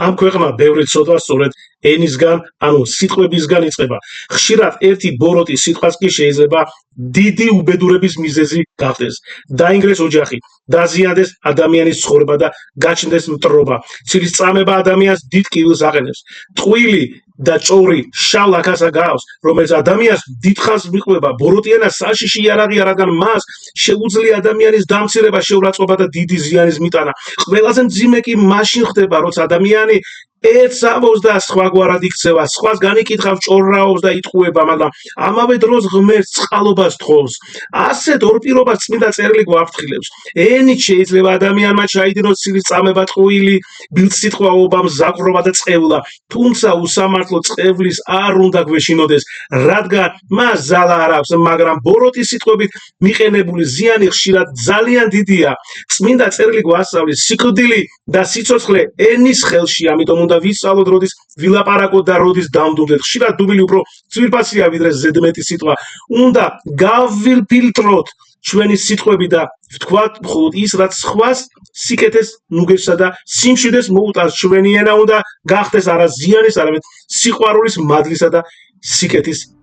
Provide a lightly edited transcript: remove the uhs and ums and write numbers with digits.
ამ ქვეყნად ბევრი ცოდვა სწორედ ენისგან, ანუ სიტყვებისგან იწყება. ხშირად ერთი ბოროტი სიტყვაც კი შეიძლება დიდი უბედურების მიზეზი გახდეს. დაინგრეს ოჯახი, დაზიანდეს ადამიანის ცხოვრება და გაჩნდეს მტრობა. ცილის წამება ადამიანს დიდ კიბილს აყენებს. ტყვილი და ჭორი შავ ლაქას აგავს, რომელიც ადამიანს დიდხანს მიყვება. ბოროტიანა საშიში იარაღია, რადგან მას შეუძლია ადამიანის დამცირება, შეურაცხყოფა და დიდი ზიანის მიტანა. ყველაზე მძიმე კი მაშინ ხდება, როცა ადამიანი ერთს ამბობს და სხვაგვარად იქცევა, სხვას განიკითხავს, ჭორაობს და იტყუება, მაგრამ ამავე დროს ღმერთს წყალობას თხოვს. ასეთ ორ პირობას წმინდა წერილი გვაფრთხილებს. ენით შეიძლება ადამიანმა ჩაიდინოს ცილის წამება, ტყვილი, ბილწსიტყვაობა, მზაკვრობა და წყევლა, თუმცა უსამართლო წყევლის არ უნდა გვეშინოდეს, რადგან მას ძალა არ აქვს, მაგრამ ბოროტის სიტყვებით მიყენებული ზიანი ხშირად ძალიან დიდია. წმინდა წერილი გვასწავლის, სიკვდილი და სიცოცხლე ენის ხელში, ამიტომ უნდა ვისწავლოთ, როდის ვილაპარაკოთ და როდის დავდუმდეთ. ხშირად დუბილი უფრო ძვირფასია ვიდრე ზედმეტი სიტყვა. უნდა გავვილფილტროთ ჩვენი სიტყვები და ვთქვათ მხოლოდ ის, რაც სხვას სიკეთეს, ნუგესსა და სიმშვიდეს მოუტანს. ჩვენი ენა უნდა გახდეს არა ზიანის, არამედ სიყვარულის, მადლისა და სიკეთის